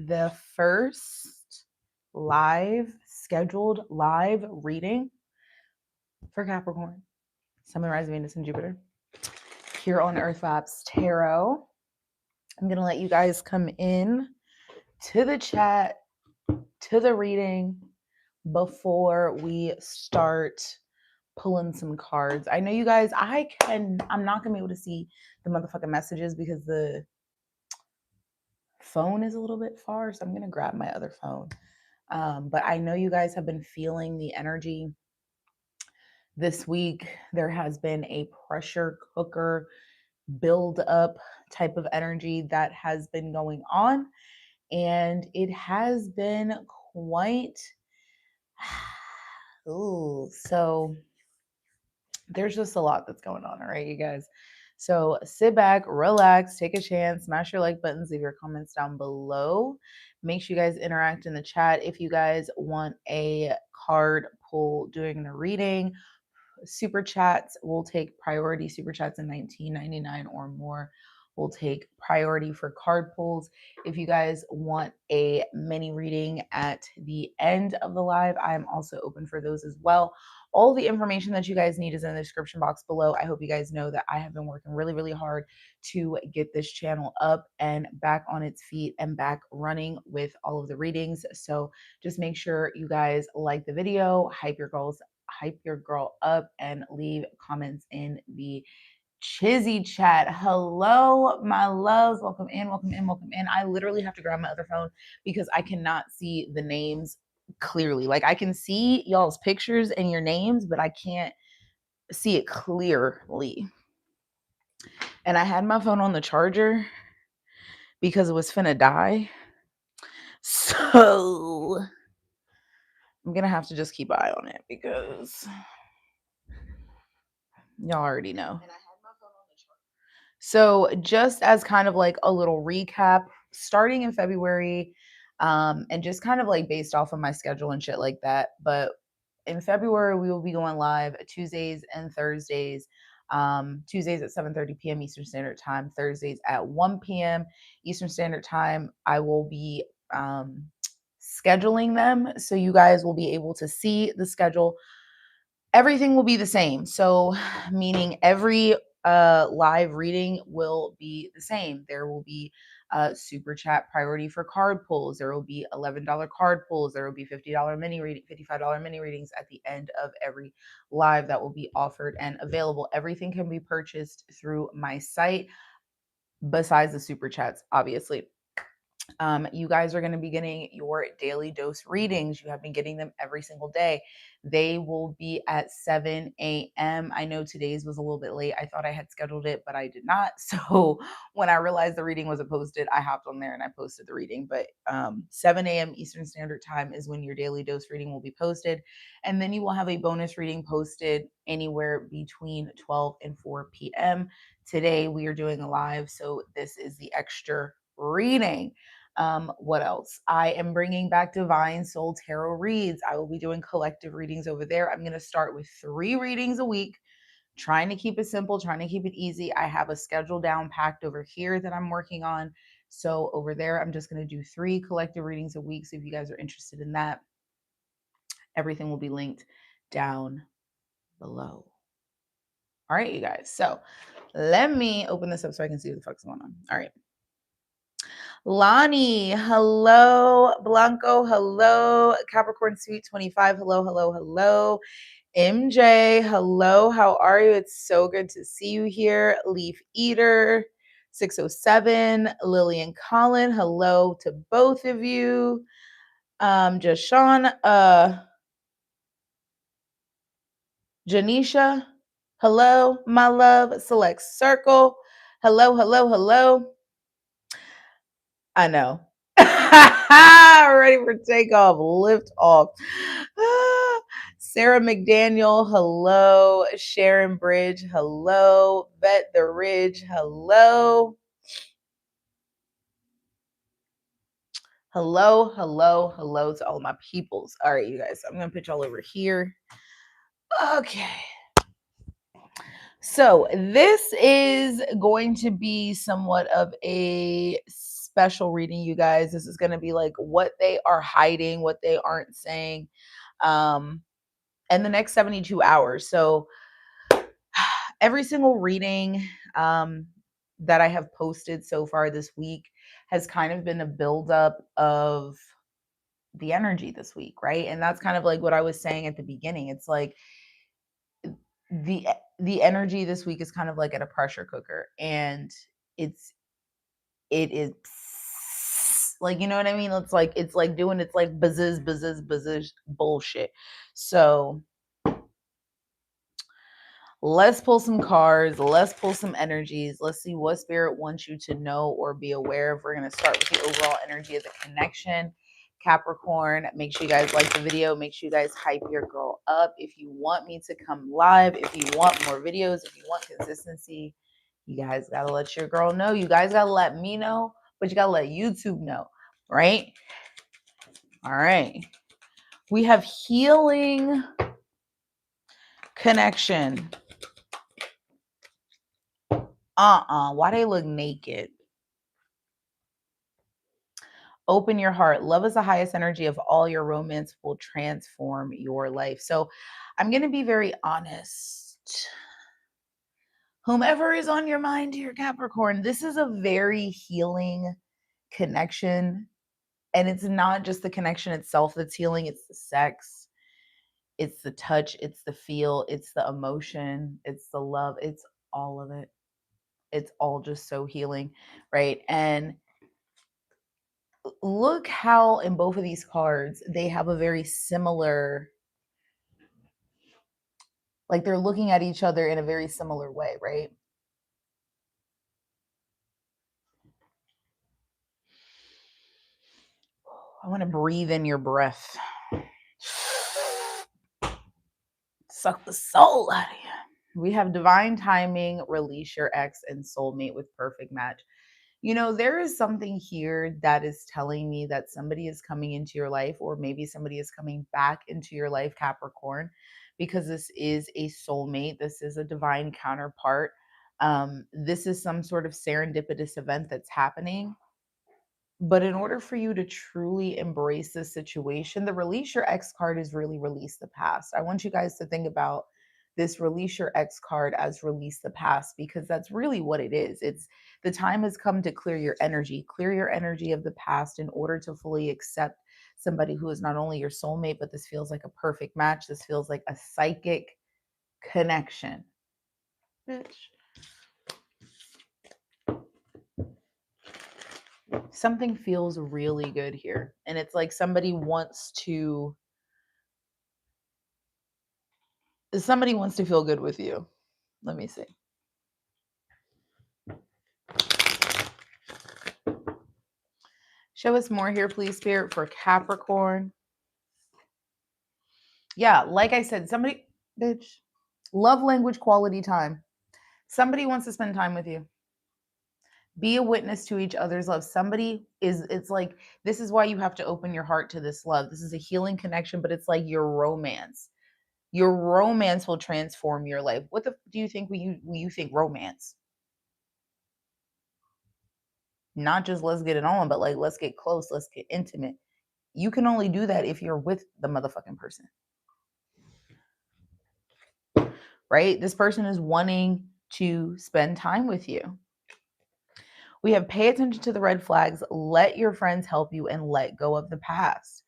the first scheduled live reading for Capricorn, Sun, Moon, Rising, Venus, and Jupiter here on Earth Vibes Tarot. I'm going to let you guys come in to the chat, to the reading before we start pulling some cards. I know you guys, I'm not going to be able to see the motherfucking messages because the phone is a little bit far, so I'm going to grab my other phone. But I know you guys have been feeling the energy this week. There has been a pressure cooker build up type of energy that has been going on, and it has been quite so there's just a lot that's going on. All right, you guys, so sit back, relax, take a chance, smash your like buttons, leave your comments down below. Make sure you guys interact in the chat. If you guys want a card pull during the reading, super chats will take priority. Super chats in $19.99 or more will take priority for card pulls. If you guys want a mini reading at the end of the live, I am also open for those as well. All the information that you guys need is in the description box below. I hope you guys know that I have been working really, really hard to get this channel up and back on its feet and back running with all of the readings. So just make sure you guys like the video, hype your girl up, and leave comments in the Chizzy chat. Hello, my loves. Welcome in, welcome in, welcome in. I literally have to grab my other phone because I cannot see the names clearly. Like, I can see y'all's pictures and your names, but I can't see it clearly. And I had my phone on the charger because it was finna die. So I'm gonna have to just keep an eye on it because y'all already know. So just as kind of like a little recap, starting in February, and just kind of like based off of my schedule and shit like that. But in February, we will be going live Tuesdays and Thursdays. Tuesdays at 7:30 p.m. Eastern Standard Time, Thursdays at 1 p.m. Eastern Standard Time. I will be scheduling them, so you guys will be able to see the schedule. Everything will be the same. So meaning every live reading will be the same. There will be super chat priority for card pulls. There will be $11 card pulls. There will be $50 mini reading, $55 mini readings at the end of every live that will be offered and available. Everything can be purchased through my site besides the super chats, obviously. You guys are going to be getting your daily dose readings. You have been getting them every single day. They will be at 7 a.m. I know today's was a little bit late. I thought I had scheduled it, but I did not. So when I realized the reading wasn't posted, I hopped on there and I posted the reading. But 7 a.m. Eastern Standard Time is when your daily dose reading will be posted. And then you will have a bonus reading posted anywhere between 12 and 4 p.m. Today we are doing a live, so this is the extra reading. What else? I am bringing back Divine Soul Tarot Reads. I will be doing collective readings over there. I'm going to start with 3 readings a week, trying to keep it simple, trying to keep it easy. I have a schedule down packed over here that I'm working on. So over there, I'm just going to do 3 collective readings a week. So if you guys are interested in that, everything will be linked down below. All right, you guys. So let me open this up so I can see what the fuck's going on. All right. Lonnie, hello. Blanco, hello. Capricorn Sweet 25, hello, hello, hello. MJ, hello. How are you? It's so good to see you here. Leaf Eater 607, Lillian Collin, hello to both of you. Jashawn, Janisha, hello. My love, Select Circle, hello, hello, hello. I know. Ready for takeoff, lift off. Sarah McDaniel, hello. Sharon Bridge, hello. Vet the Ridge, hello. Hello, hello, hello to all my peoples. All right, you guys, I'm going to put y'all over here. Okay. So this is going to be somewhat of a special reading, you guys. This is going to be like what they are hiding, what they aren't saying, and the next 72 hours. So every single reading that I have posted so far this week has kind of been a buildup of the energy this week, right? And that's kind of like what I was saying at the beginning. It's like the energy this week is kind of like at a pressure cooker, and it is like, you know what I mean? It's like doing, it's like buzz bullshit. So let's pull some cards. Let's pull some energies. Let's see what spirit wants you to know or be aware of. We're going to start with the overall energy of the connection. Capricorn, make sure you guys like the video. Make sure you guys hype your girl up. If you want me to come live, if you want more videos, if you want consistency, you guys got to let your girl know. You guys got to let me know, but you got to let YouTube know, right? All right. We have healing connection. Why they look naked? Open your heart. Love is the highest energy of all. Your romance will transform your life. So I'm going to be very honest. Whomever is on your mind, dear Capricorn, this is a very healing connection. And it's not just the connection itself that's healing, it's the sex, it's the touch, it's the feel, it's the emotion, it's the love, it's all of it. It's all just so healing, right? And look how in both of these cards they have a very similar, like they're looking at each other in a very similar way, right? I want to breathe in your breath. Suck the soul out of you. We have divine timing, release your ex, and soulmate with perfect match. You know, there is something here that is telling me that somebody is coming into your life, or maybe somebody is coming back into your life, Capricorn, because this is a soulmate. This is a divine counterpart. This is some sort of serendipitous event that's happening. But in order for you to truly embrace this situation, the release your ex card is really release the past. I want you guys to think about this release your ex card as release the past, because that's really what it is. It's the time has come to clear your energy of the past in order to fully accept somebody who is not only your soulmate, but this feels like a perfect match. This feels like a psychic connection. Bitch. Something feels really good here. And it's like somebody wants to feel good with you. Let me see. Show us more here, please, Spirit, for Capricorn. Yeah, like I said, somebody, bitch, love language, quality time. Somebody wants to spend time with you. Be a witness to each other's love. It's like, this is why you have to open your heart to this love. This is a healing connection, but it's like your romance. Your romance will transform your life. What do you think when you think romance? Not just let's get it on, but like let's get close, let's get intimate. You can only do that if you're with the motherfucking person. Right? This person is wanting to spend time with you. We have pay attention to the red flags, let your friends help you, and let go of the past.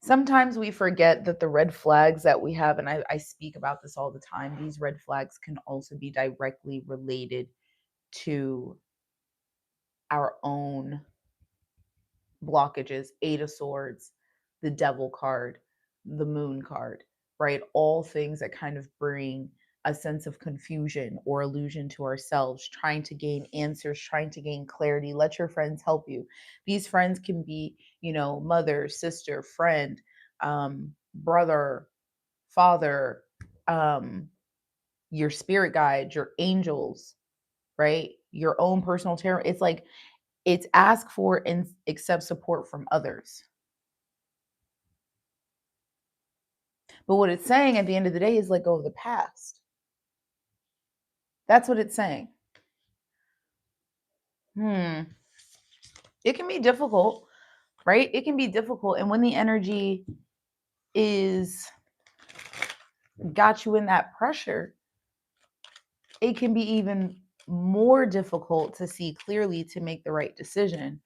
Sometimes we forget that the red flags that we have, and I speak about this all the time, these red flags can also be directly related to our own blockages. Eight of Swords, the Devil card, the Moon card, right? All things that kind of bring a sense of confusion or illusion to ourselves, trying to gain answers, trying to gain clarity. Let your friends help you. These friends can be, mother, sister, friend, brother, father, your spirit guide, your angels, right? Your own personal tarot. It's like, it's ask for and accept support from others. But what it's saying at the end of the day is let go of the past. That's what it's saying. It can be difficult, right? It can be difficult. And when the energy is got you in that pressure, it can be even more difficult to see clearly to make the right decision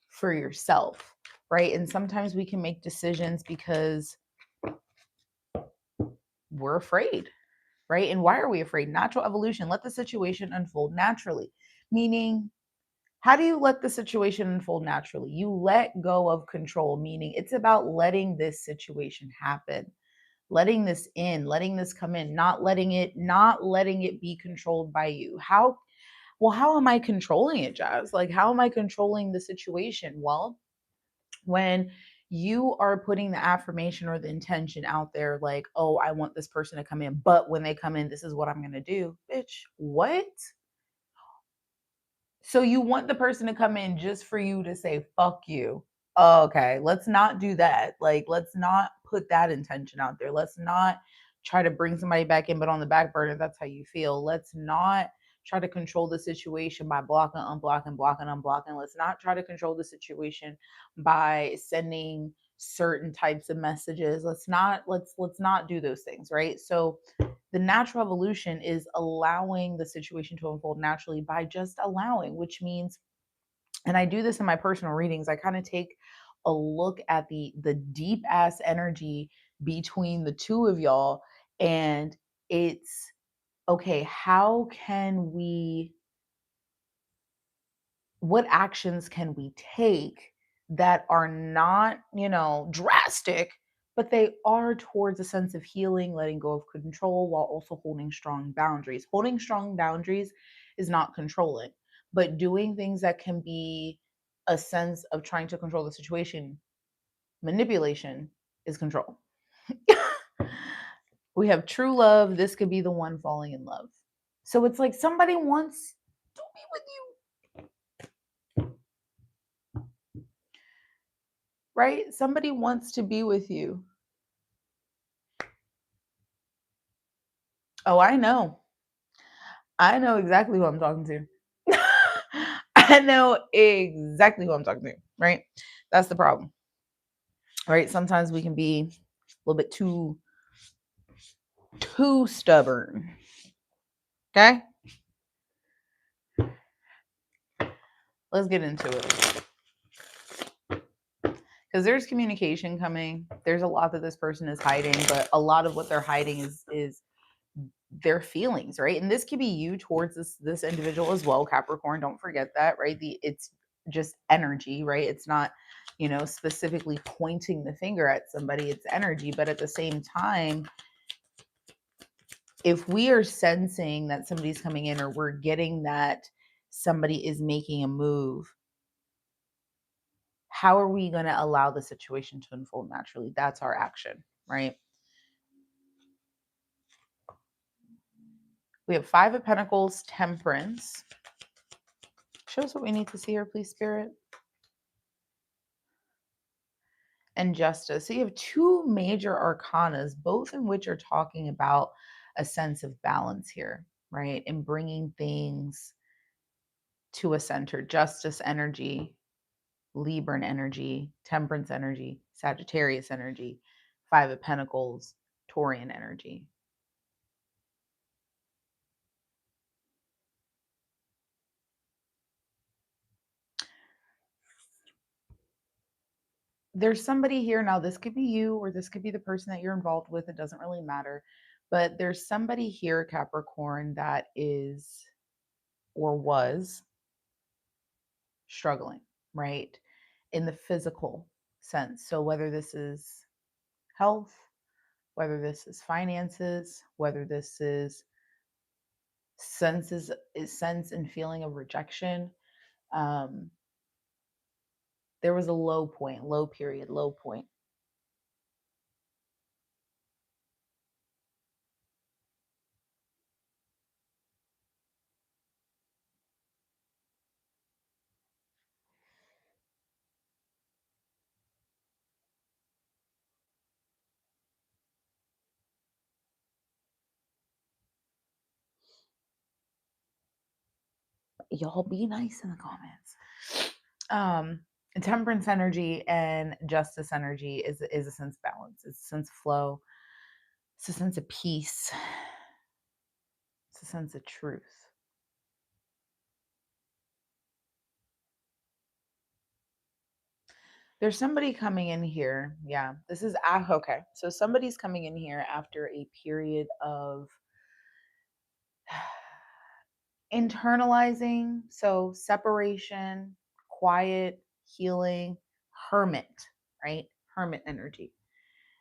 for yourself, right? And sometimes we can make decisions because we're afraid, right? And why are we afraid? Natural evolution, let the situation unfold naturally. Meaning, how do you let the situation unfold naturally? You let go of control, meaning it's about letting this situation happen, letting this in, letting this come in, not letting it be controlled by you. How am I controlling it, Jazz? Like, how am I controlling the situation? Well, when you are putting the affirmation or the intention out there, like, oh, I want this person to come in, but when they come in, this is what I'm going to do. Bitch, what? So you want the person to come in just for you to say, fuck you. Okay, let's not do that. Like, let's not put that intention out there. Let's not try to bring somebody back in, but on the back burner, that's how you feel. Let's not try to control the situation by blocking, unblocking, blocking, unblocking. Let's not try to control the situation by sending certain types of messages. Let's not do those things, right? So the natural evolution is allowing the situation to unfold naturally by just allowing, which means, and I do this in my personal readings, I kind of take a look at the deep ass energy between the two of y'all, and it's okay, how can we, what actions can we take that are not, drastic, but they are towards a sense of healing, letting go of control while also holding strong boundaries. Holding strong boundaries is not controlling, but doing things that can be a sense of trying to control the situation, manipulation, is control. We have true love. This could be the one falling in love. So it's like somebody wants to be with you, right? Somebody wants to be with you. Oh, I know. I know exactly who I'm talking to. I know exactly who I'm talking to, right? That's the problem, right? Sometimes we can be a little bit too stubborn. Okay? Let's get into it. Because there's communication coming. There's a lot that this person is hiding, but a lot of what they're hiding is their feelings, right? And this could be you towards this individual as well, Capricorn. Don't forget that, right? It's just energy, right? It's not, specifically pointing the finger at somebody. It's energy, but at the same time, if we are sensing that somebody's coming in, or we're getting that somebody is making a move, how are we going to allow the situation to unfold naturally? That's our action, right? We have Five of Pentacles, Temperance. Show us what we need to see here, please, Spirit. And Justice. So you have two major arcanas, both in which are talking about a sense of balance here, right? And bringing things to a center. Justice energy, Libran energy, Temperance energy, Sagittarius energy, Five of Pentacles, Taurian energy. There's somebody here now. This could be you, or this could be the person that you're involved with. It doesn't really matter. But there's somebody here, Capricorn, that is or was struggling, right? In the physical sense. So whether this is health, whether this is finances, whether this is sense and feeling of rejection. Um, there was a low point, low period, low point. y'all be nice in the comments. Temperance energy and justice energy is a sense of balance. It's a sense of flow. It's a sense of peace. It's a sense of truth. There's somebody coming in here. Yeah, this is okay. So somebody's coming in here after a period of internalizing, so separation, quiet, healing, hermit, right? Hermit energy.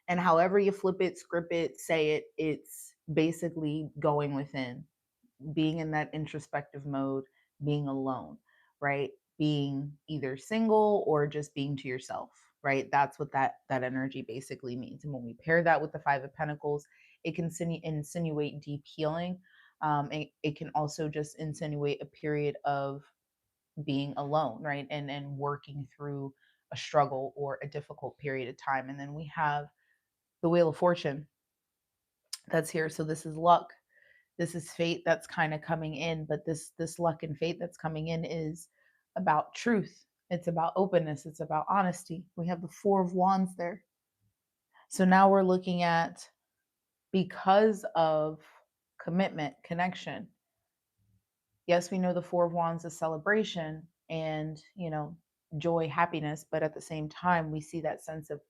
And however you flip it, script it, say it, it's basically going within, being in that introspective mode, being alone, right? Being either single or just being to yourself, right? That's what that energy basically means. And when we pair that with the Five of Pentacles, it can insinuate deep healing. It can also just insinuate a period of being alone, right? And working through a struggle or a difficult period of time. And then we have the Wheel of Fortune that's here. So this is luck. This is fate that's kind of coming in, but this luck and fate that's coming in is about truth. It's about openness. It's about honesty. We have the Four of Wands there. So now we're looking at, because of commitment, connection. Yes, we know the Four of Wands is celebration and, joy, happiness, but at the same time, we see that sense of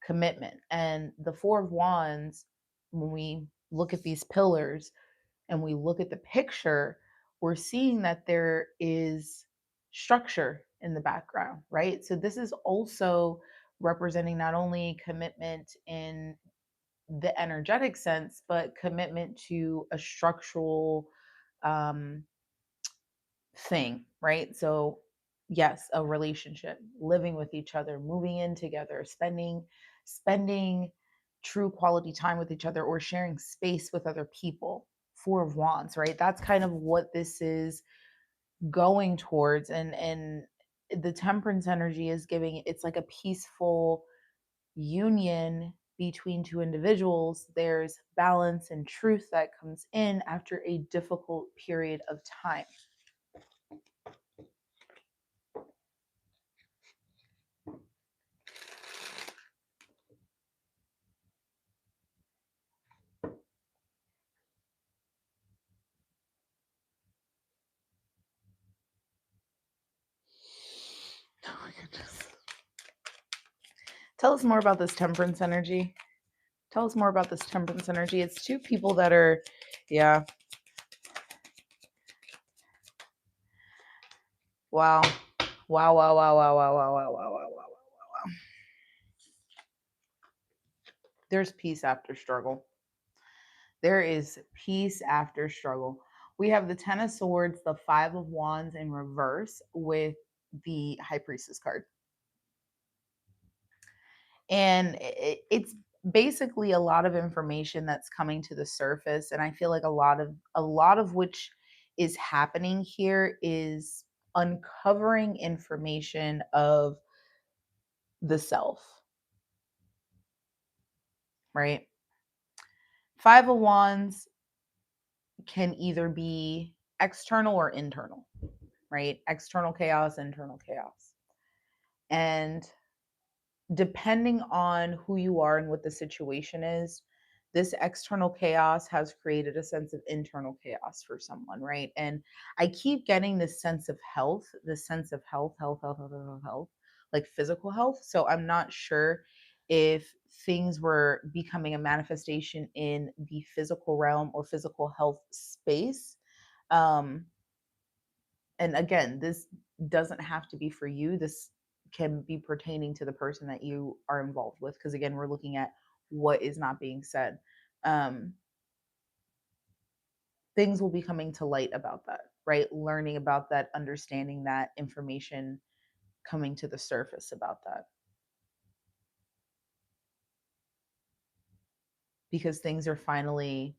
commitment. And the Four of Wands, when we look at these pillars and we look at the picture, we're seeing that there is structure in the background, right? So this is also representing not only commitment in the energetic sense, but commitment to a structural um, thing, right? So, yes, a relationship, living with each other, moving in together, spending true quality time with each other, or sharing space with other people. Four of Wands, right? That's kind of what this is going towards. And the Temperance energy is giving, it's like a peaceful union between two individuals. There's balance and truth that comes in after a difficult period of time. Oh my goodness. Tell us more about this Temperance energy. Tell us more about this Temperance energy. It's two people that are, yeah. Wow. Wow, wow, wow, wow, wow, wow, wow, wow, wow, wow, wow. There's peace after struggle. There is peace after struggle. We have the Ten of Swords, the Five of Wands in reverse with the High Priestess card. And it's basically a lot of information that's coming to the surface, and I feel like a lot of which is happening here is uncovering information of the self, right? Five of Wands can either be external or internal, right? External chaos, internal chaos. And depending on who you are and what the situation is, this external chaos has created a sense of internal chaos for someone, right? And I keep getting this sense of health, this sense of health, like physical health. So I'm not sure if things were becoming a manifestation in the physical realm or physical health space. Um, and again, this doesn't have to be for you. This can be pertaining to the person that you are involved with, because again, we're looking at what is not being said. um, Things will be coming to light about that, right? Learning about that, understanding that information, coming to the surface about that, because things are finally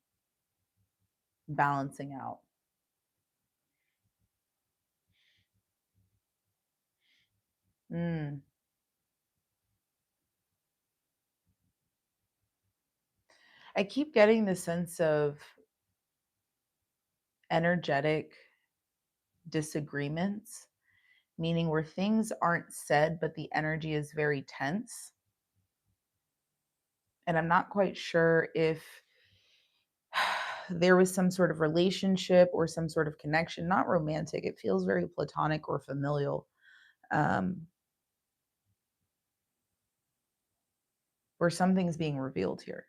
balancing out. mm. I keep getting the sense of energetic disagreements, meaning where things aren't said, but the energy is very tense. And I'm not quite sure if there was some sort of relationship or some sort of connection, not romantic. It feels very platonic or familial, um, where something's being revealed here.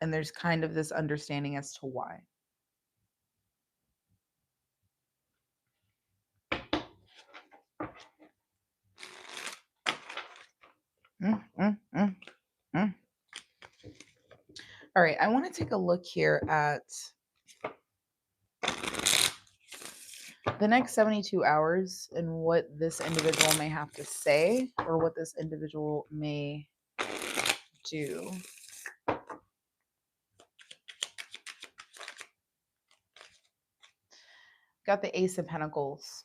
And there's kind of this understanding as to why. Mm, mm, mm, mm. All right, I want to take a look here at the next 72 hours and what this individual may have to say or what this individual may do. Got the Ace of Pentacles.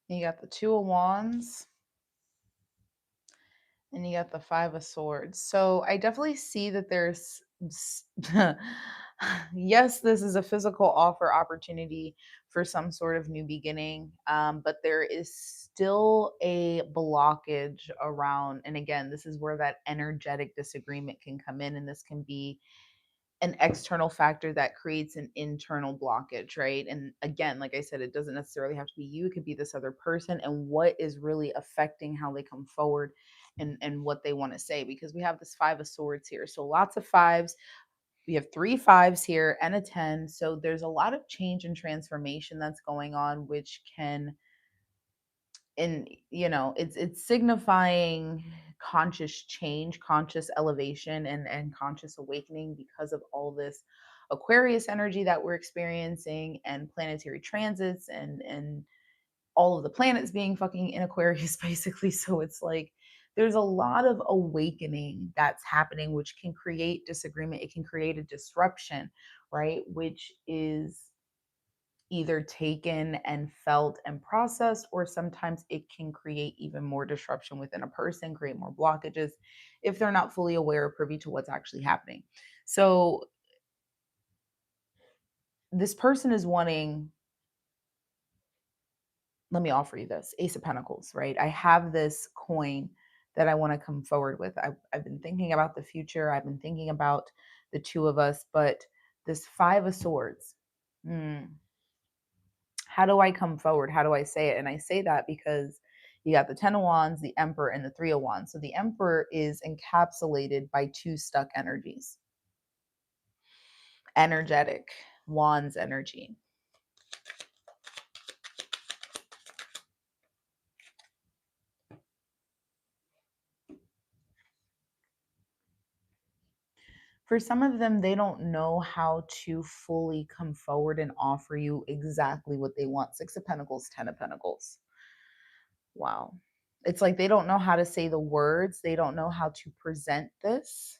You got the Two of Wands. And you got the Five of Swords. So I definitely see that there's, yes, this is a physical offer opportunity for some sort of new beginning, but there is still a blockage around. And again, this is where that energetic disagreement can come in, and this can be an external factor that creates an internal blockage, right? And again, like I said, it doesn't necessarily have to be you, it could be this other person and what is really affecting how they come forward and what they want to say, because we have this Five of Swords here. So lots of fives. We have 3 5s here and a 10. So there's a lot of change and transformation that's going on, which can, and it's signifying conscious change, conscious elevation, and conscious awakening because of all this Aquarius energy that we're experiencing and planetary transits and all of the planets being fucking in Aquarius basically. So it's like there's a lot of awakening that's happening, which can create disagreement. It can create a disruption, right? Which is either taken and felt and processed, or sometimes it can create even more disruption within a person, create more blockages if they're not fully aware or privy to what's actually happening. So this person is wanting, let me offer you this Ace of Pentacles, right? I have this coin that I want to come forward with. I've been thinking about the future. I've been thinking about the two of us, but this Five of Swords, how do I come forward? How do I say it? And I say that because you got the Ten of Wands, the Emperor, and the Three of Wands. So the Emperor is encapsulated by two stuck energies. Energetic, Wands energy. For some of them, they don't know how to fully come forward and offer you exactly what they want. Six of Pentacles, Ten of Pentacles. Wow. It's like they don't know how to say the words. They don't know how to present this.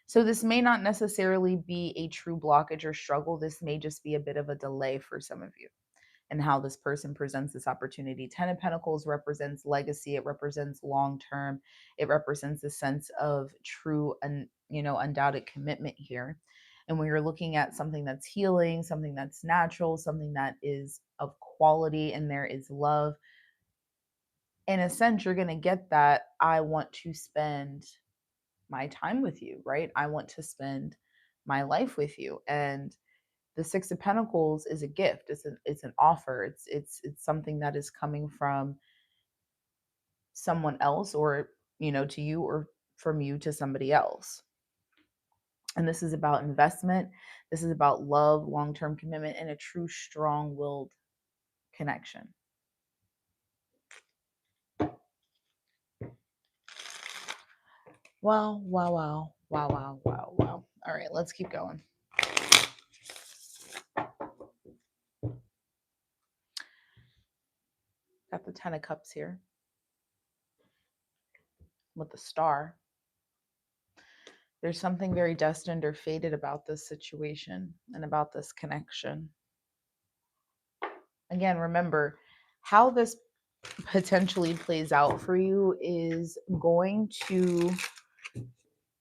So this may not necessarily be a true blockage or struggle. This may just be a bit of a delay for some of you and how this person presents this opportunity. Ten of Pentacles represents legacy. It represents long term. It represents a sense of true and undoubted commitment here. And when you're looking at something that's healing, something that's natural, something that is of quality, and there is love, in a sense, you're going to get that. I want to spend my time with you, right? I want to spend my life with you. And the Six of Pentacles is a gift. It's an offer. It's something that is coming from someone else, or to you, or from you to somebody else. And this is about investment. This is about love, long-term commitment, and a true strong-willed connection. Wow, wow, wow, wow, wow, wow, wow. All right, let's keep going. Got the Ten of Cups here with the Star. There's something very destined or fated about this situation and about this connection. Again, remember how this potentially plays out for you is going to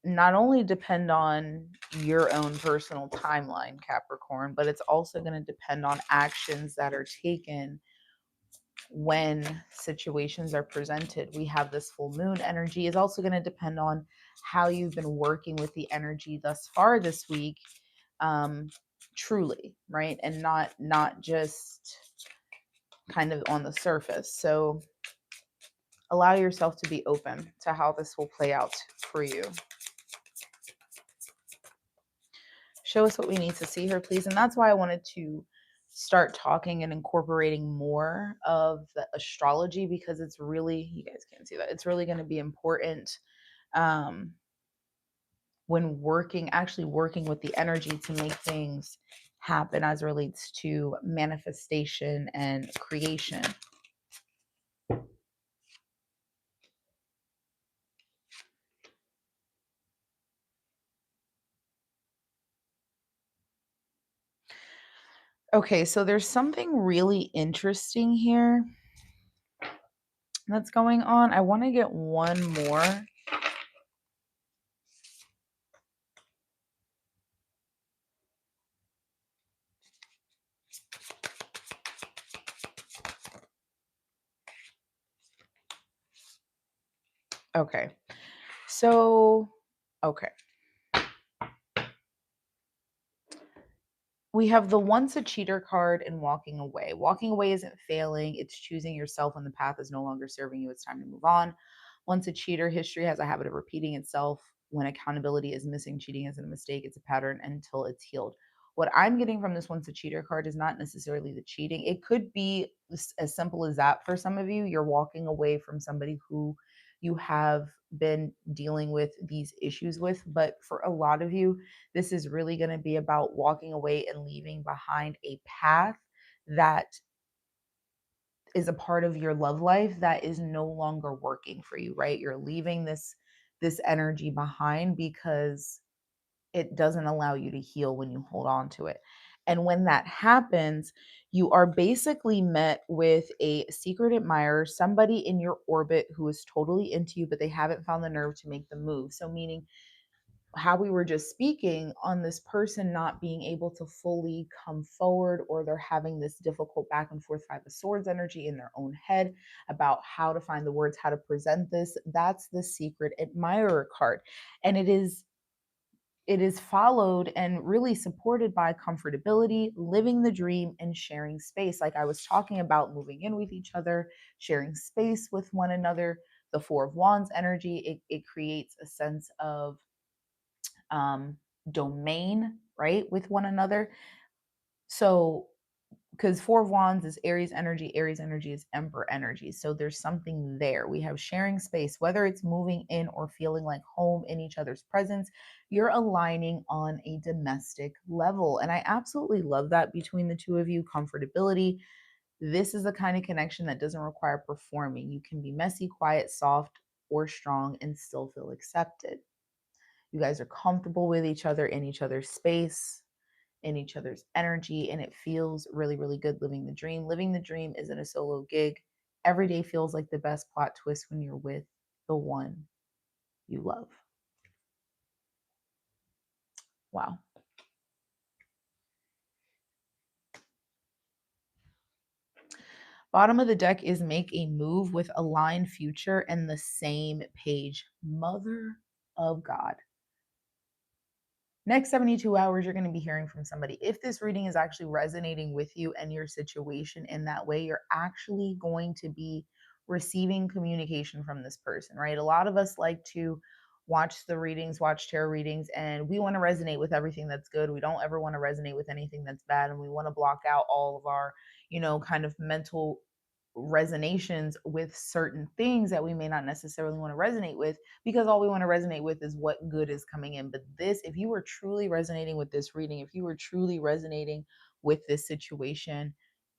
not only depend on your own personal timeline, Capricorn, but it's also going to depend on actions that are taken when situations are presented. We have this full moon energy. Is also going to depend on how you've been working with the energy thus far this week, um, truly, right? And not just kind of on the surface. So allow yourself to be open to how this will play out for you. Show us what we need to see here, please. And that's why I wanted to start talking and incorporating more of the astrology, because it's really, you guys can't see that, it's really going to be important um, when actually working with the energy to make things happen as relates to manifestation and creation. Okay, so there's something really interesting here that's going on. I want to get one more. Okay. So, okay. We have the once a cheater card and walking away. Walking away isn't failing, it's choosing yourself when the path is no longer serving you. It's time to move on. Once a cheater, history has a habit of repeating itself. When accountability is missing, cheating isn't a mistake, it's a pattern until it's healed. What I'm getting from this once a cheater card is not necessarily the cheating. It could be as simple as that for some of you. You're walking away from somebody who you have been dealing with these issues with. But for a lot of you, this is really going to be about walking away and leaving behind a path that is a part of your love life that is no longer working for you, right? You're leaving this energy behind because it doesn't allow you to heal when you hold on to it. And when that happens, you are basically met with a secret admirer, somebody in your orbit who is totally into you, but they haven't found the nerve to make the move. So, meaning how we were just speaking on this person not being able to fully come forward, or they're having this difficult back and forth Five of Swords energy in their own head about how to find the words, how to present this. That's the secret admirer card. And it is followed and really supported by comfortability, living the dream, and sharing space. Like I was talking about, moving in with each other, sharing space with one another. The Four of Wands energy, it creates a sense of domain, right, with one another. So, because Four of Wands is Aries energy is Emperor energy. So there's something there. We have sharing space, whether it's moving in or feeling like home in each other's presence. You're aligning on a domestic level. And I absolutely love that between the two of you. Comfortability. This is the kind of connection that doesn't require performing. You can be messy, quiet, soft, or strong and still feel accepted. You guys are comfortable with each other, in each other's space, in each other's energy, and it feels really, really good living the dream. Living the dream isn't a solo gig. Every day feels like the best plot twist when you're with the one you love. Wow. Bottom of the deck is make a move with aligned future and the same page. Mother of God. Next 72 hours, you're going to be hearing from somebody. If this reading is actually resonating with you and your situation in that way, you're actually going to be receiving communication from this person, right? A lot of us like to watch the readings, watch tarot readings, and we want to resonate with everything that's good. We don't ever want to resonate with anything that's bad. And we want to block out all of our, kind of mental resonations with certain things that we may not necessarily want to resonate with, because all we want to resonate with is what good is coming in. But this, if you were truly resonating with this reading, if you were truly resonating with this situation,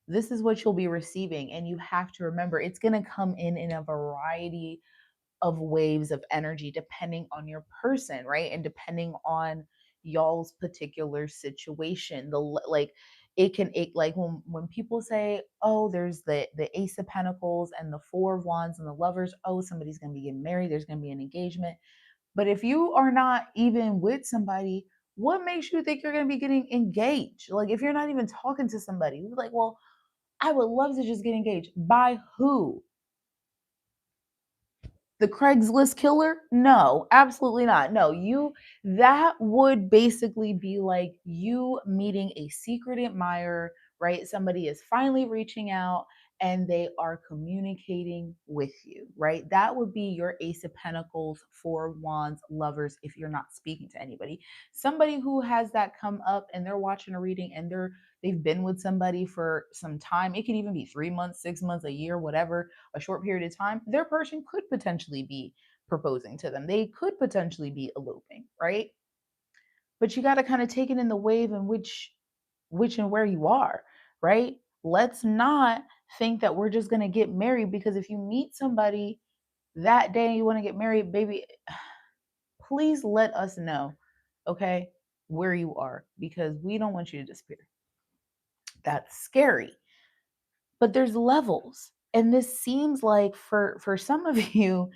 this is what you'll be receiving. And you have to remember, it's going to come in a variety of waves of energy depending on your person, right? And depending on y'all's particular situation. Like, it like when people say, oh, there's the Ace of Pentacles and the Four of Wands and the Lovers, oh, somebody's going to be getting married, there's going to be an engagement. But if you are not even with somebody, what makes you think you're going to be getting engaged? Like, if you're not even talking to somebody, you're like, well, I would love to just get engaged. By who? The Craigslist killer? No, absolutely not. No, that would basically be like you meeting a secret admirer, right? Somebody is finally reaching out and they are communicating with you, right? That would be your Ace of Pentacles, Four of Wands, Lovers, if you're not speaking to anybody. Somebody who has that come up and they're watching a reading and they've been with somebody for some time. It could even be 3 months, 6 months, a year, whatever, a short period of time. Their person could potentially be proposing to them. They could potentially be eloping, right? But you got to kind of take it in the wave in which and where you are, right? Let's not think that we're just going to get married, because if you meet somebody that day and you want to get married, baby, please let us know, okay, where you are, because we don't want you to disappear. That's scary. But there's levels. And this seems like for some of you,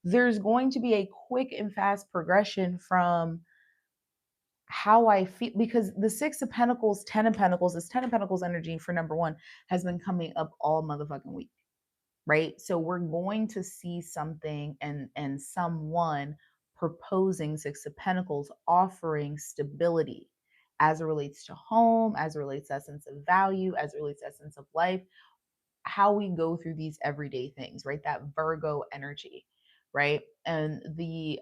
there's going to be a quick and fast progression from how I feel, because the Six of Pentacles, Ten of Pentacles, this Ten of Pentacles energy for number one has been coming up all motherfucking week, right? So we're going to see something and someone proposing, Six of Pentacles, offering stability as it relates to home, as it relates to that sense of value, as it relates to that sense of life, how we go through these everyday things, right? That Virgo energy, right? And the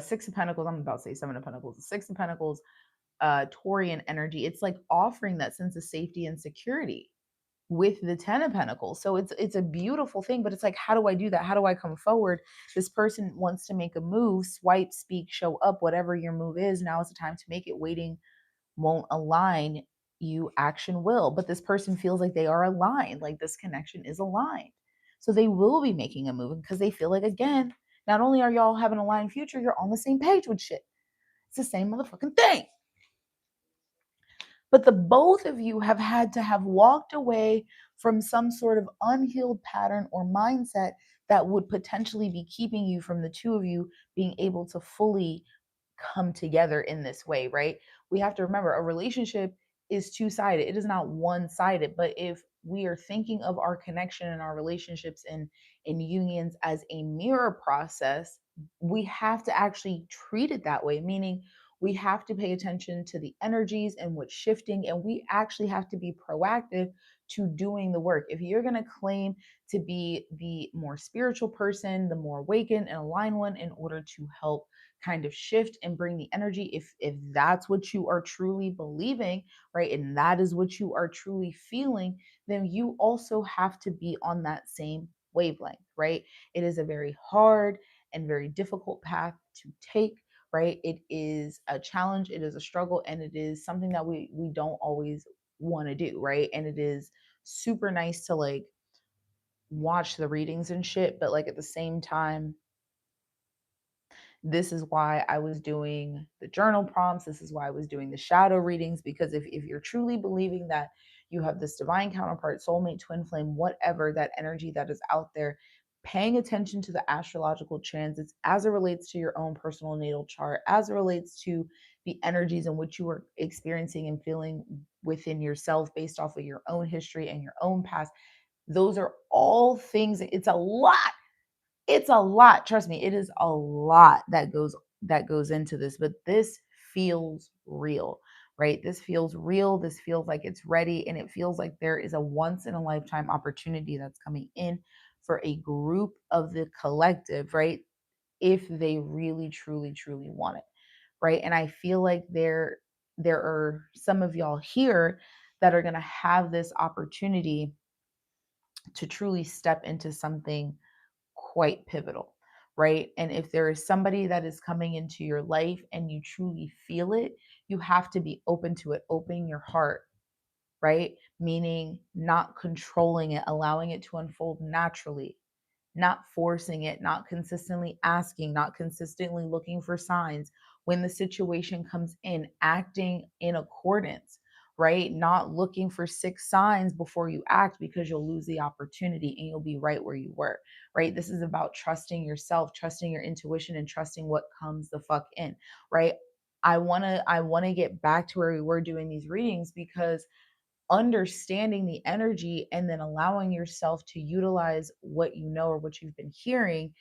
Six of Pentacles, I'm about to say Seven of Pentacles, the Six of Pentacles, Taurian energy, it's like offering that sense of safety and security with the Ten of Pentacles. So it's a beautiful thing, but it's like, how do I do that? How do I come forward? This person wants to make a move, swipe, speak, show up, whatever your move is. Now is the time to make it. Waiting won't align you, action will. But this person feels like they are aligned, like this connection is aligned. So they will be making a move because they feel like, again, not only are y'all having an aligned future, you're on the same page with shit. It's the same motherfucking thing. But the both of you have had to have walked away from some sort of unhealed pattern or mindset that would potentially be keeping you from the two of you being able to fully come together in this way, right? We have to remember a relationship is two-sided. It is not one-sided. But if we are thinking of our connection and our relationships and in unions as a mirror process, we have to actually treat it that way, meaning we have to pay attention to the energies and what's shifting, and we actually have to be proactive to doing the work. If you're going to claim to be the more spiritual person, the more awakened and aligned one, in order to help kind of shift and bring the energy, if that's what you are truly believing, right, and that is what you are truly feeling, then you also have to be on that same wavelength, right? It is a very hard and very difficult path to take, right? It is a challenge, it is a struggle, and it is something that we don't always want to do, right? And it is super nice to like watch the readings and shit, but like at the same time, this is why I was doing the journal prompts. This is why I was doing the shadow readings, because if you're truly believing that you have this divine counterpart, soulmate, twin flame, whatever that energy that is out there, paying attention to the astrological transits as it relates to your own personal natal chart, as it relates to the energies in which you are experiencing and feeling within yourself based off of your own history and your own past. Those are all things. It's a lot. It's a lot. Trust me, it is a lot that goes into this, but this feels real, right? This feels real. This feels like it's ready, and it feels like there is a once in a lifetime opportunity that's coming in for a group of the collective, right? If they really truly truly want it, right? And I feel like there are some of y'all here that are going to have this opportunity to truly step into something quite pivotal, right? And if there is somebody that is coming into your life and you truly feel it, you have to be open to it, open your heart, right? Meaning not controlling it, allowing it to unfold naturally, not forcing it, not consistently asking, not consistently looking for signs. when the situation comes in, acting in accordance, right? Not looking for 6 signs before you act, because you'll lose the opportunity and you'll be right where you were, right? This is about trusting yourself, trusting your intuition, and trusting what comes the fuck in, right? I want to get back to where we were doing these readings, because understanding the energy and then allowing yourself to utilize what you know or what you've been hearing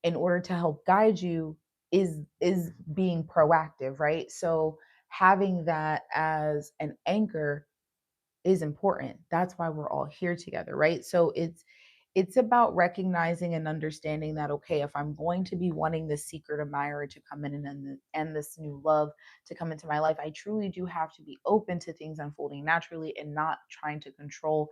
in order to help guide you is being proactive, right? So having that as an anchor is important. That's why we're all here together, right? So it's about recognizing and understanding that, okay, if I'm going to be wanting this secret admirer to come in and this new love to come into my life, I truly do have to be open to things unfolding naturally and not trying to control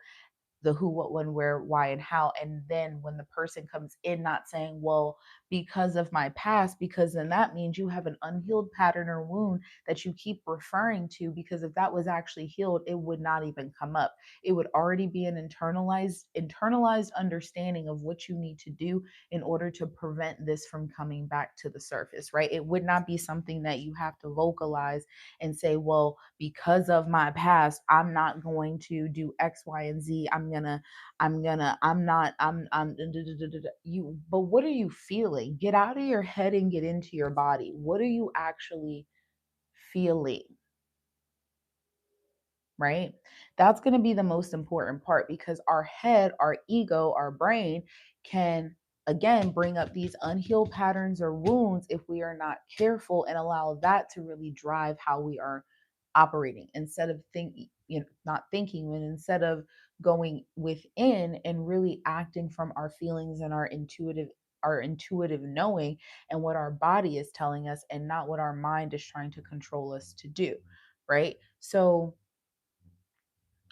the who, what, when, where, why, and how. And then when the person comes in, not saying, well, because of my past, because then that means you have an unhealed pattern or wound that you keep referring to, because if that was actually healed, it would not even come up. It would already be an internalized understanding of what you need to do in order to prevent this from coming back to the surface, right? It would not be something that you have to vocalize and say, well, because of my past, I'm not going to do X, Y, and Z. I'm not, I'm, you, but what are you feeling? Get out of your head and get into your body. What are you actually feeling? Right? That's going to be the most important part, because our head, our ego, our brain can again bring up these unhealed patterns or wounds if we are not careful and allow that to really drive how we are operating, instead of thinking, not thinking, but instead of going within and really acting from our feelings and our intuitive knowing and what our body is telling us, and not what our mind is trying to control us to do, right? So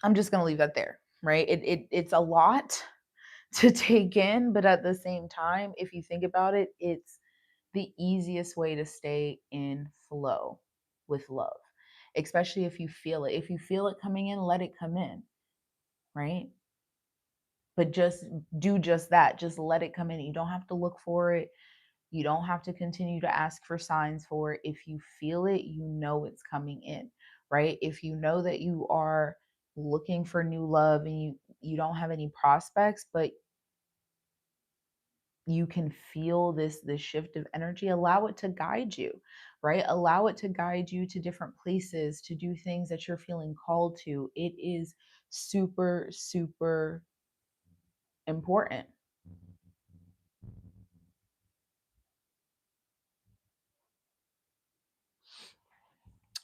I'm just going to leave that there, right? It's a lot to take in, but at the same time, if you think about it, it's the easiest way to stay in flow with love, especially if you feel it. If you feel it coming in, let it come in, right? But just do just that. Just let it come in. You don't have to look for it. You don't have to continue to ask for signs for it. If you feel it, you know it's coming in, right? If you know that you are looking for new love and you don't have any prospects, but you can feel this shift of energy, allow it to guide you, right? Allow it to guide you to different places, to do things that you're feeling called to. It is super, super important.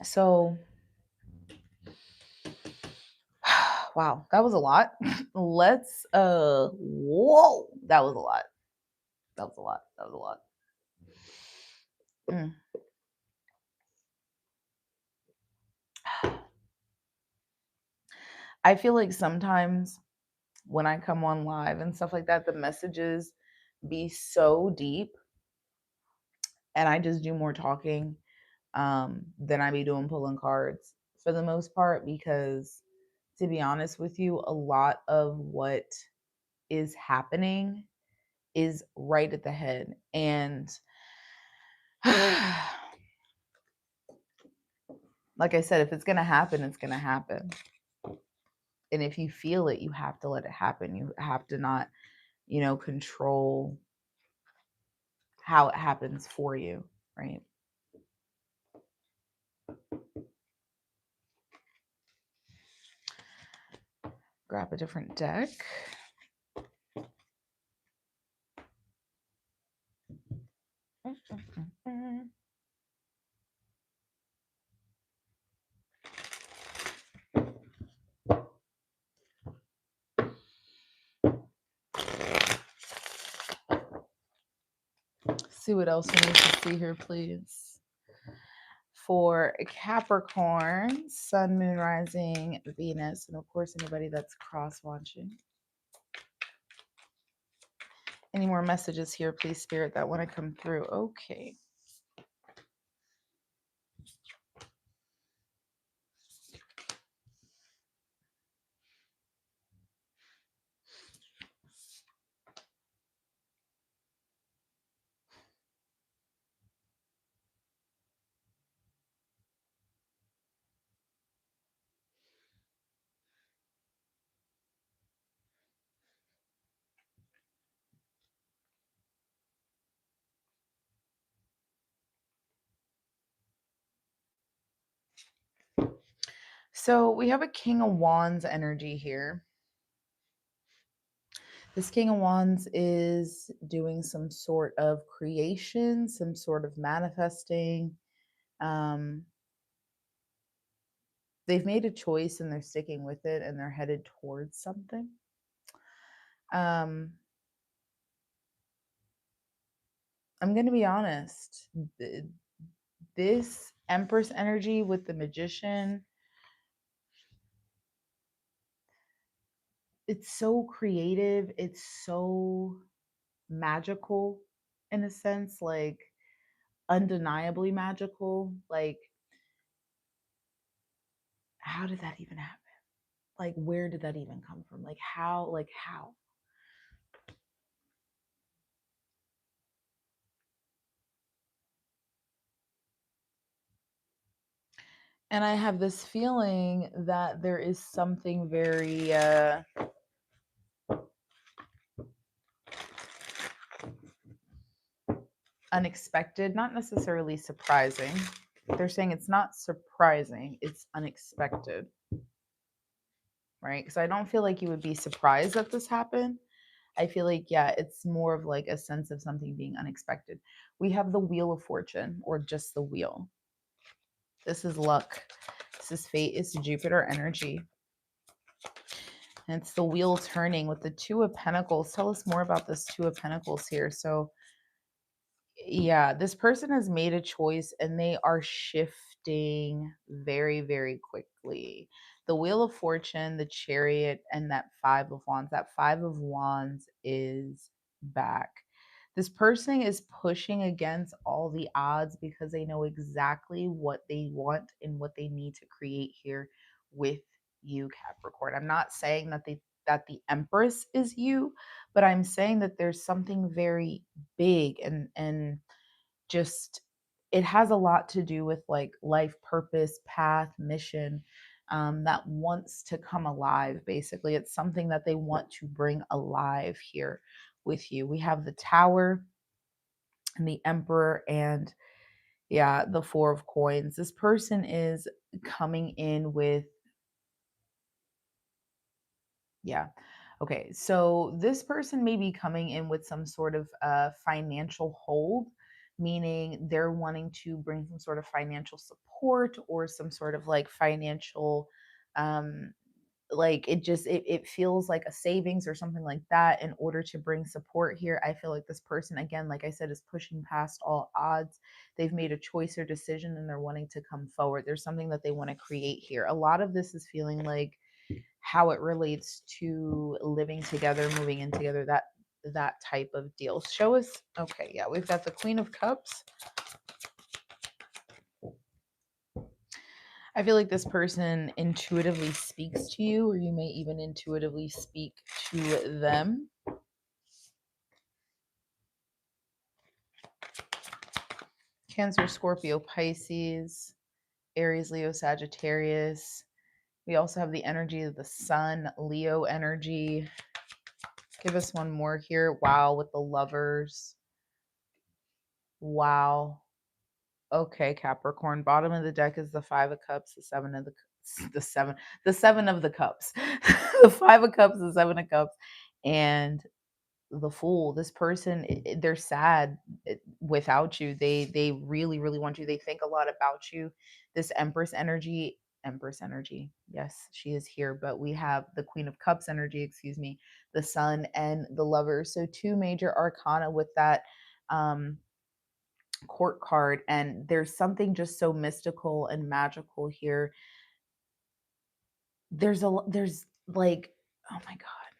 So wow, that was a lot. Let's whoa, that was a lot. That was a lot. That was a lot. Mm. I feel like sometimes when I come on live and stuff like that, the messages be so deep and I just do more talking than I be doing pulling cards for the most part, because to be honest with you, a lot of what is happening is right at the head. And like I said, if it's going to happen, it's going to happen. And if you feel it, you have to let it happen. You have to not, control how it happens for you, right? Grab a different deck. See what else we need to see here, please. For Capricorn, Sun, Moon, Rising, Venus, and of course anybody that's cross-watching. Any more messages here, please, Spirit, that want to come through? Okay. So we have a King of Wands energy here. This King of Wands is doing some sort of creation, some sort of manifesting. Um, they've made a choice and they're sticking with it and they're headed towards something. I'm going to be honest. This Empress energy with the Magician, it's so creative. It's so magical in a sense, like undeniably magical. Like, how did that even happen? Like, where did that even come from? Like, how? Like, how? And I have this feeling that there is something very unexpected, not necessarily surprising. They're saying it's not surprising, it's unexpected, right? Because I don't feel like you would be surprised that this happened. I feel like, yeah, it's more of like a sense of something being unexpected. We have the Wheel of Fortune, or just the wheel. This is luck. This is fate. It's Jupiter energy. And it's the wheel turning with the Two of Pentacles. Tell us more about this Two of Pentacles here. So, yeah, this person has made a choice and they are shifting very, very quickly. The Wheel of Fortune, the Chariot, and that Five of Wands. That Five of Wands is back. This person is pushing against all the odds because they know exactly what they want and what they need to create here with you, Capricorn. I'm not saying that the Empress is you, but I'm saying that there's something very big and just, it has a lot to do with like life purpose, path, mission, that wants to come alive. Basically, it's something that they want to bring alive here with you. We have the Tower and the Emperor, and yeah, the Four of Coins. This person is coming in with, yeah. Okay, so this person may be coming in with some sort of financial hold, meaning they're wanting to bring some sort of financial support or some sort of like financial, um, like it feels like a savings or something like that in order to bring support here. I feel like this person, again, like I said, is pushing past all odds. They've made a choice or decision and they're wanting to come forward. There's something that they want to create here. A lot of this is feeling like how it relates to living together, moving in together, that type of deal. Show us. Okay, yeah, we've got the Queen of Cups. I feel like this person intuitively speaks to you, or you may even intuitively speak to them. Cancer, Scorpio, Pisces, Aries, Leo, Sagittarius. We also have the energy of the Sun, Leo energy. Give us one more here. Wow, with the Lovers. Wow. Okay, Capricorn. Bottom of the deck is the Five of Cups, the seven of the cups, the Five of Cups, the Seven of Cups, and the Fool. This person, they're sad without you. They really, really want you. They think a lot about you. This Empress energy. Yes, she is here. But we have the Queen of Cups energy. Excuse me, the Sun and the Lovers. So two major arcana with that. Court card, and there's something just so mystical and magical here. There's like, oh my god,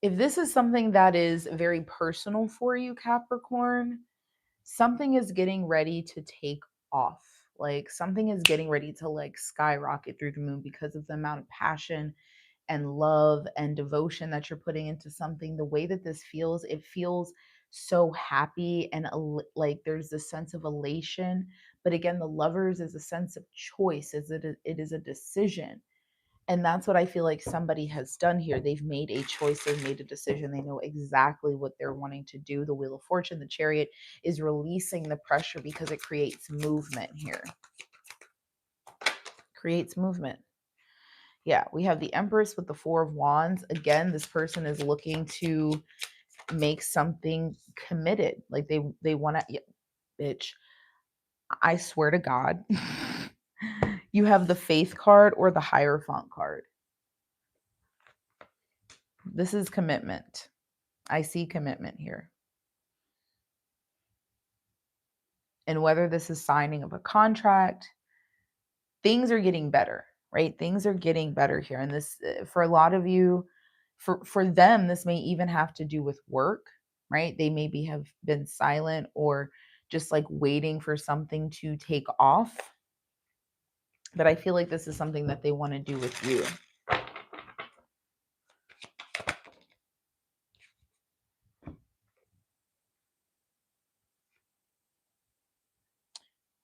if this is something that is very personal for you, Capricorn, something is getting ready to take off. Like, something is getting ready to like skyrocket through the moon because of the amount of passion and love and devotion that you're putting into something. The way that this feels, it feels so happy and like there's this sense of elation. But again, the Lovers is a sense of choice, it is a decision. And that's what I feel like somebody has done here. They've made a choice, they've made a decision, they know exactly what they're wanting to do. The Wheel of Fortune, the Chariot, is releasing the pressure because it creates movement here. creates movement. Yeah, we have the Empress with the Four of Wands. Again, this person is looking to make something committed. Like they want to, yeah, bitch. I swear to God. You have the Faith card or the Hierophant card. This is commitment. I see commitment here. And whether this is signing of a contract, things are getting better, right? Things are getting better here. And this, for a lot of you, for them, this may even have to do with work, right? They maybe have been silent or just like waiting for something to take off. But I feel like this is something that they want to do with you.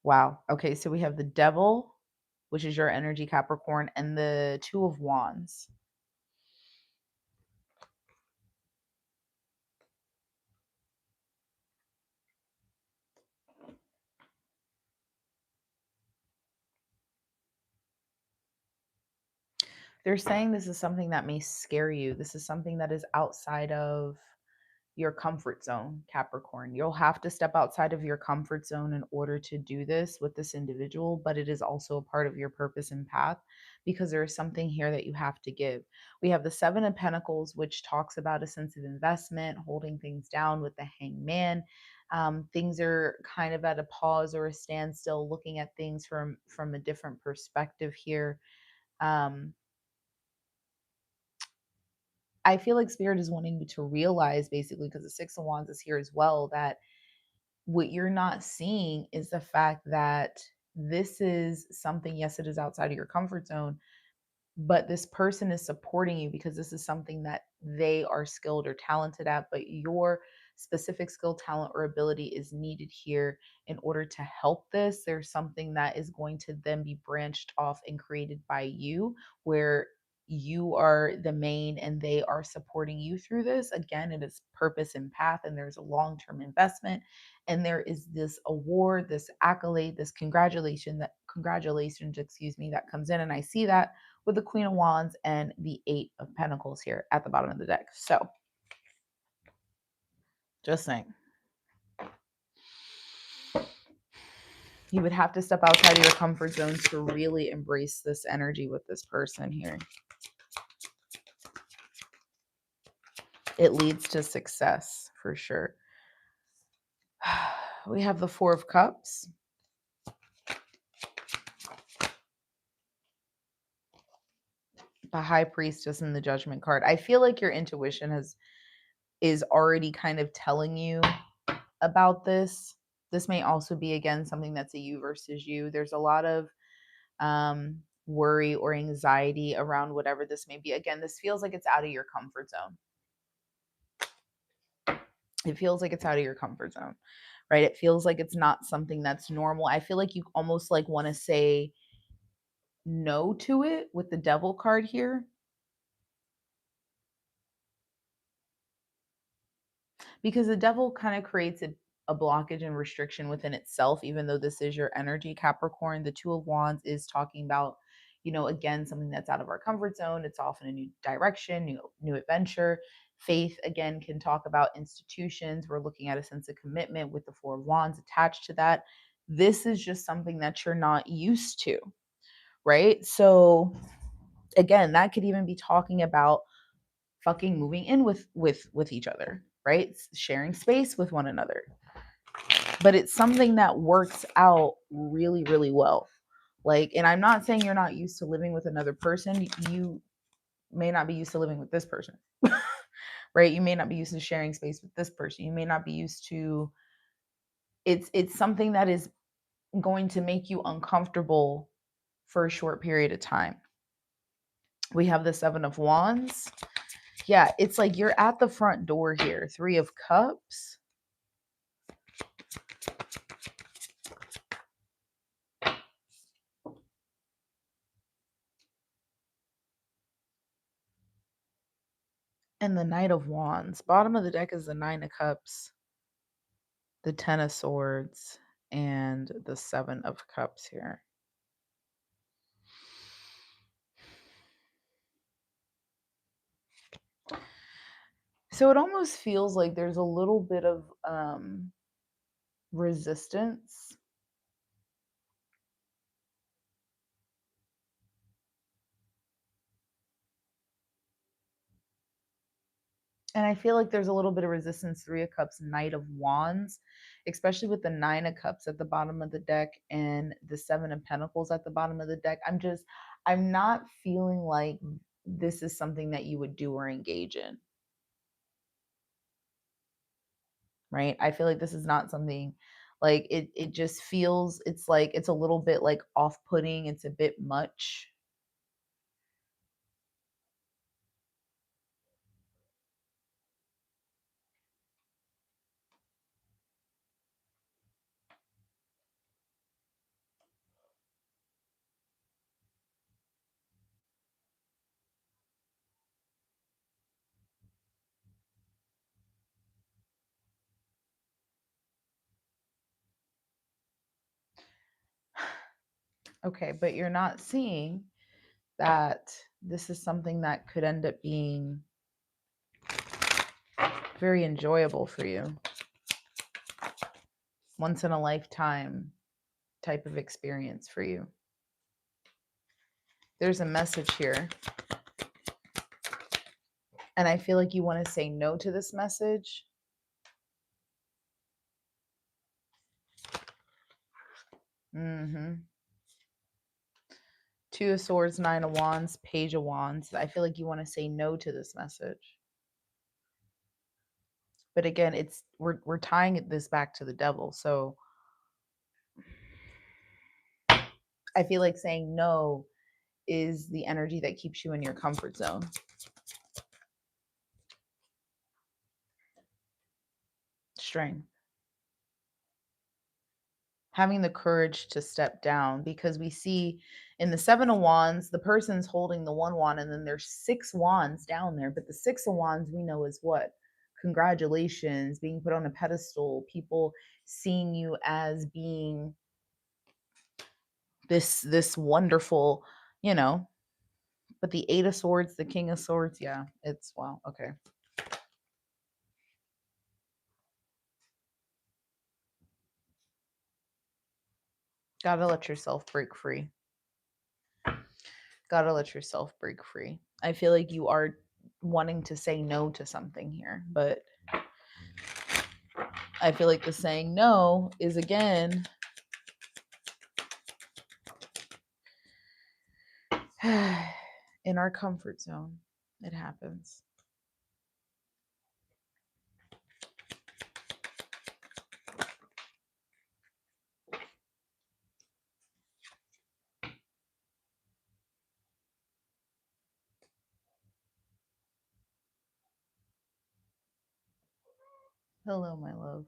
Wow. Okay, so we have the Devil, which is your energy, Capricorn, and the Two of Wands. They're saying this is something that may scare you. This is something that is outside of your comfort zone, Capricorn. You'll have to step outside of your comfort zone in order to do this with this individual, but it is also a part of your purpose and path because there is something here that you have to give. We have the Seven of Pentacles, which talks about a sense of investment, holding things down with the Hangman. Things are kind of at a pause or a standstill, looking at things from a different perspective here. I feel like Spirit is wanting you to realize, basically, because the Six of Wands is here as well, that what you're not seeing is the fact that this is something, yes, it is outside of your comfort zone, but this person is supporting you because this is something that they are skilled or talented at, but your specific skill, talent, or ability is needed here in order to help this. There's something that is going to then be branched off and created by you where you are the main and they are supporting you through this. Again, it is purpose and path, and there's a long-term investment, and there is this award, this accolade, this congratulations, excuse me, that comes in. And I see that with the Queen of Wands and the Eight of Pentacles here at the bottom of the deck. So just saying. You would have to step outside of your comfort zone to really embrace this energy with this person here. It leads to success for sure. We have the Four of Cups. The High Priestess and the Judgment card. I feel like your intuition is already kind of telling you about this. This may also be, again, something that's a you versus you. There's a lot of worry or anxiety around whatever this may be. Again, this feels like it's out of your comfort zone. It feels like it's out of your comfort zone, right? It feels like it's not something that's normal. I feel like you almost like want to say no to it with the Devil card here. Because the Devil kind of creates a blockage and restriction within itself, even though this is your energy, Capricorn. The Two of Wands is talking about, again, something that's out of our comfort zone. It's often a new direction, new adventure. Faith, again, can talk about institutions. We're looking at a sense of commitment with the Four of Wands attached to that. This is just something that you're not used to, right? So again, that could even be talking about fucking moving in with each other, right? Sharing space with one another. But it's something that works out really, really well. Like, and I'm not saying you're not used to living with another person. You may not be used to living with this person. Right? You may not be used to sharing space with this person. You may not be used to it's something that is going to make you uncomfortable for a short period of time. We have the Seven of Wands. Yeah, it's like you're at the front door here. Three of Cups. And the Knight of Wands. Bottom of the deck is the Nine of Cups, the Ten of Swords, and the Seven of Cups here. So it almost feels like there's a little bit of resistance. And I feel like there's a little bit of resistance, Three of Cups, Knight of Wands, especially with the Nine of Cups at the bottom of the deck and the Seven of Pentacles at the bottom of the deck. I'm not feeling like this is something that you would do or engage in, right? I feel like this is not something like it just feels, it's like it's a little bit like off-putting, it's a bit much. Okay, but you're not seeing that this is something that could end up being very enjoyable for you. Once in a lifetime type of experience for you. There's a message here. And I feel like you want to say no to this message. Two of Swords, Nine of Wands, Page of Wands. I feel like you want to say no to this message. But again, we're tying this back to the devil. So I feel like saying no is the energy that keeps you in your comfort zone. Strength. Having the courage to step down, because we see in the Seven of Wands, the person's holding the one wand and then there's 6 wands down there. But the 6 of Wands we know is what? Congratulations, being put on a pedestal, people seeing you as being this wonderful, you know. But the 8 of Swords, the King of Swords, yeah, it's wow, okay. Gotta let yourself break free. Gotta let yourself break free. I feel like you are wanting to say no to something here, but I feel like the saying no is again in our comfort zone. It happens. Hello, my love.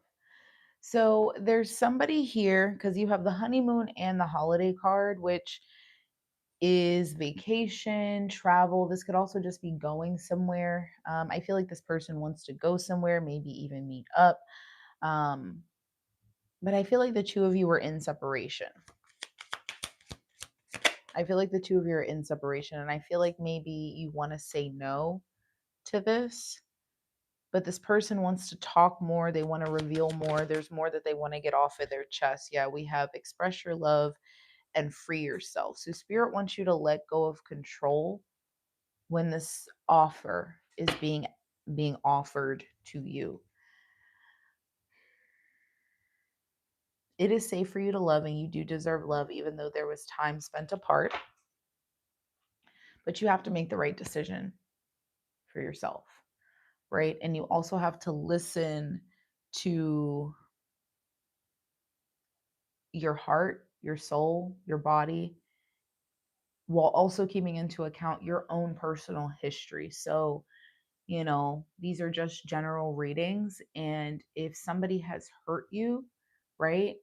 So there's somebody here because you have the honeymoon and the holiday card, which is vacation, travel. This could also just be going somewhere. I feel like this person wants to go somewhere, maybe even meet up. But I feel like the two of you are in separation. I feel like the two of you are in separation, and I feel like maybe you want to say no to this, but this person wants to talk more. They want to reveal more. There's more that they want to get off of their chest. Yeah, we have express your love and free yourself. So spirit wants you to let go of control when this offer is being offered to you. It is safe for you to love, and you do deserve love, even though there was time spent apart. But you have to make the right decision for yourself, right? And you also have to listen to your heart, your soul, your body, while also keeping into account your own personal history. So, these are just general readings. And if somebody has hurt you, right,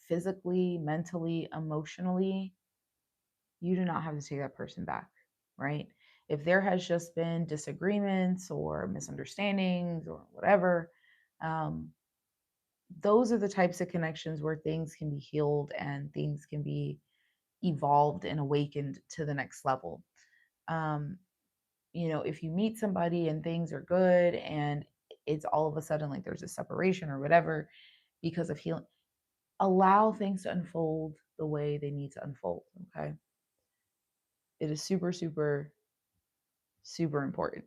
physically, mentally, emotionally, you do not have to take that person back, right? If there has just been disagreements or misunderstandings or whatever, um, those are the types of connections where things can be healed and things can be evolved and awakened to the next level. Um, if you meet somebody and things are good and it's all of a sudden like there's a separation or whatever because of healing, allow things to unfold the way they need to unfold. Okay. It is super, super, super important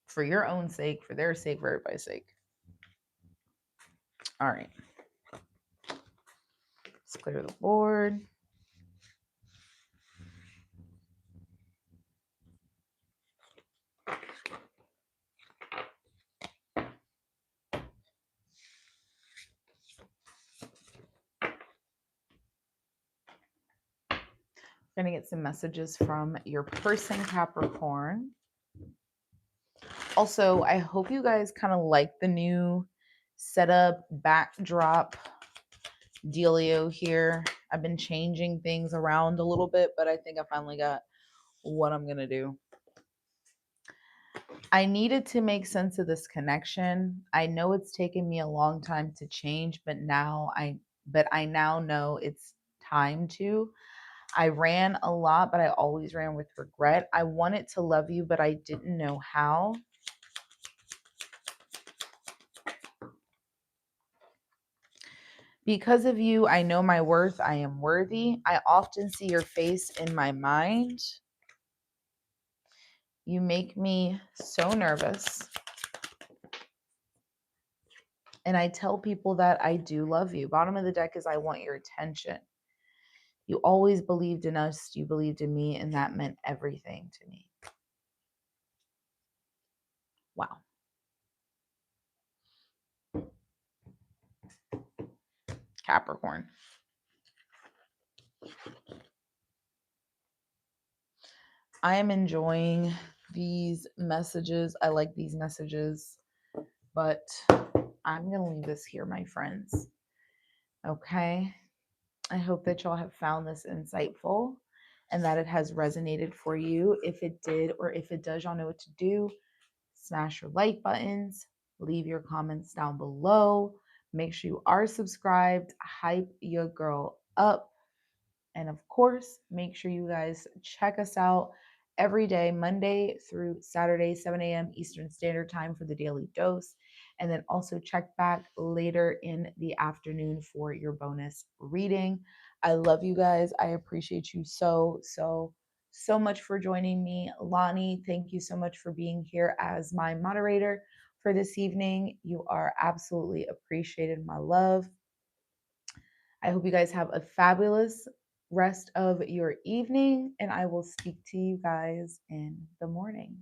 for your own sake, for their sake, for everybody's sake. All right. Let's clear the board. We're going to get some messages from your person, Capricorn. Also, I hope you guys kind of like the new setup, backdrop dealio here. I've been changing things around a little bit, but I think I finally got what I'm going to do. I needed to make sense of this connection. I know it's taken me a long time to change, but I now know it's time to. I ran a lot, but I always ran with regret. I wanted to love you, but I didn't know how. Because of you, I know my worth. I am worthy. I often see your face in my mind. You make me so nervous. And I tell people that I do love you. Bottom of the deck is I want your attention. You always believed in us. You believed in me. And that meant everything to me. Wow. Capricorn. I am enjoying these messages. I like these messages, but I'm going to leave this here, my friends. Okay. I hope that y'all have found this insightful and that it has resonated for you. If it did, or if it does, y'all know what to do. Smash your like buttons, leave your comments down below. Make sure you are subscribed, hype your girl up. And of course, make sure you guys check us out every day, Monday through Saturday, 7 a.m. Eastern Standard Time for the daily dose. And then also check back later in the afternoon for your bonus reading. I love you guys. I appreciate you so, so, so much for joining me. Lonnie, thank you so much for being here as my moderator for this evening. You are absolutely appreciated, my love. I hope you guys have a fabulous rest of your evening, and I will speak to you guys in the morning.